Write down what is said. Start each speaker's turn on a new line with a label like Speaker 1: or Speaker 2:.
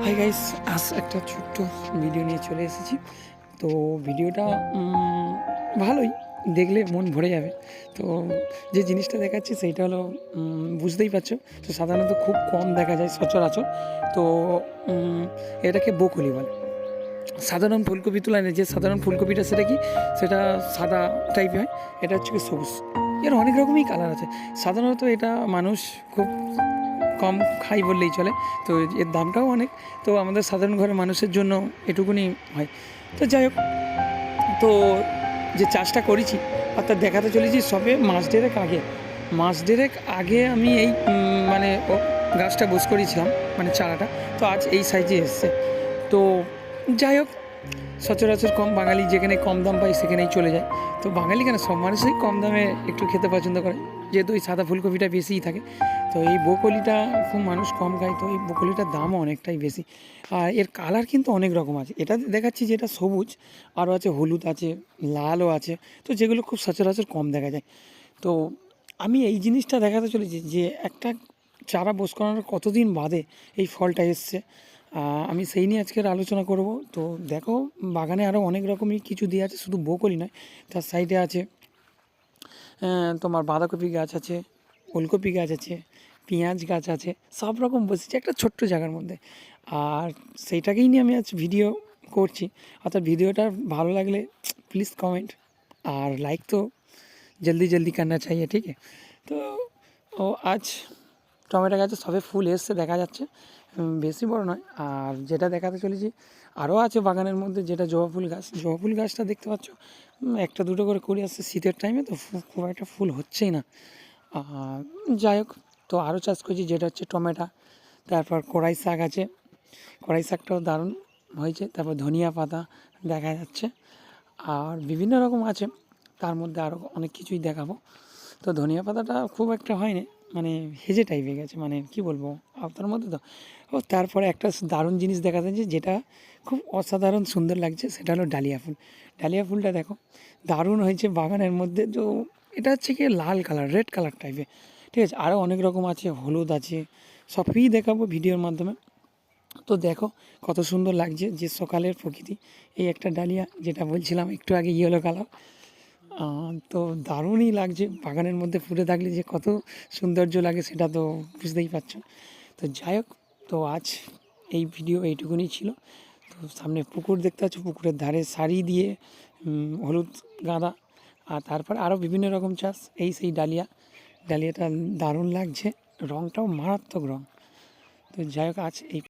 Speaker 1: Hi guys, আজ একটা ছোট্ট ভিডিও নিয়ে চলে এসেছি। তো ভিডিওটা ভালোই, দেখলে মন ভরে যাবে। তো যে জিনিসটা দেখাচ্ছি সেইটা হলো, বুঝতেই পারছো, তো সাধারণত খুব কম দেখা যায় সচরাচর। তো এটাকে বকুলি বলে। সাধারণ ফুলকপি তুলনায় যে সাধারণ ফুলকপিটা সেটা কি, সেটা সাদা টাইপের হয়। এটা হচ্ছে কি সবুজ। এর অনেক রকমই কালার আছে। সাধারণত এটা মানুষ খুব কম খাই বললেই চলে। তো এর দামটাও অনেক। তো আমাদের সাধারণ ঘরের মানুষের জন্য এটুকুনি হয়। তো যাই হোক, তো যে চাষটা করেছি অর্থাৎ দেখাতে চলেছি সবে মাস দেড়েক আগে আমি এই মানে গাছটা বোস করেছিলাম, মানে চারাটা। তো আজ এই সাইজে এসছে। তো যাই হোক, সচরাচর কম বাঙালি যেখানে কম দাম পায় সেখানেই চলে যায়। তো বাঙালি কেন, সব মানুষই কম দামে একটু খেতে পছন্দ করে, যেহেতু এই সাদা ফুলকপিটা বেশিই থাকে। তো এই ব্রোকলিটা খুব মানুষ কম খায়, তো এই ব্রোকলিটার দামও অনেকটাই বেশি। আর এর কালার কিন্তু অনেক রকম আছে। এটা দেখাচ্ছি যেটা সবুজ, আরও আছে হলুদ আছে, লালও আছে, তো যেগুলো খুব সচরাচর কম দেখা যায়। তো আমি এই জিনিসটা দেখাতে চলেছি যে একটা চারা বোস করানোর কতদিন বাদে এই ফলটা এসছে। আমি সেই নিয়ে আজকের আলোচনা করব। তো দেখো, বাগানে আরও অনেক রকমই কিছু দিয়ে আছে, শুধু ব্রোকলি নয়। তার সাইডে আছে তোমার বাঁধাকপি গাছ আছে, ওলকপি গাছ আছে, পেঁয়াজ গাছ আছে, সব রকম বসেছে একটা ছোট্ট জায়গার মধ্যে। আর সেইটাকেই নিয়ে আমি আজ ভিডিও করছি। অর্থাৎ ভিডিওটা ভালো লাগলে প্লিজ কমেন্ট আর লাইক তো জলদি জলদি করনা চাইয়ে, ঠিক আছে? তো ও আজ টমেটো গাছে সবে ফুল এসছে দেখা যাচ্ছে, বেশি বড় নয়। আর যেটা দেখাতে চলেছি আরও আছে বাগানের মধ্যে, যেটা জবা ফুল গাছটা দেখতে পাচ্ছ, একটা দুটো করে কুড়ি আসছে শীতের টাইমে, তো খুব একটা ফুল হচ্ছেই না। যাই হোক, তো আরও চাষ করছি যেটা হচ্ছে টমেটো। তারপর কড়াই শাক আছে, কড়াই শাকটাও দারুণ হয়েছে। তারপর ধনিয়া পাতা দেখা যাচ্ছে, আর বিভিন্ন রকম আছে। তার মধ্যে আরও অনেক কিছুই দেখাবো। তো ধনিয়া পাতাটা খুব একটা হয়নি, মানে হেজে টাইপের গেছে, মানে কি বলবো আপনার মধ্যে। তো ও তারপরে একটা দারুণ জিনিস দেখা যাচ্ছে যেটা খুব অসাধারণ সুন্দর লাগছে, সেটা হলো ডালিয়া ফুল। ডালিয়া ফুলটা দেখো দারুণ হয়েছে বাগানের মধ্যে। তো এটা হচ্ছে কি লাল কালার, রেড কালার টাইপের, ঠিক আছে? আরও অনেক রকম আছে, হলুদ আছে, সবই দেখাবো ভিডিওর মাধ্যমে। তো দেখো কত সুন্দর লাগছে যে সকালের প্রকৃতি। এই একটা ডালিয়া যেটা বলছিলাম একটু আগে, ইয়েলো কালার। তো দারুণই লাগছে বাগানের মধ্যে ফুটে থাকলে যে কত সৌন্দর্য লাগে সেটা তো বুঝতেই পারছো। তো যাই হোক, তো আজ এই ভিডিও এইটুকুনি ছিল। তো সামনে পুকুর দেখতে পাচ্ছ, পুকুরের ধারে সারি দিয়ে হলুদ গাঁদা, আর তারপর আরও বিভিন্ন রকম চাষ। এই সেই ডালিয়াটা দারুণ লাগছে, রঙটাও মারাত্মক রঙ। তো যাই হোক, আজ এই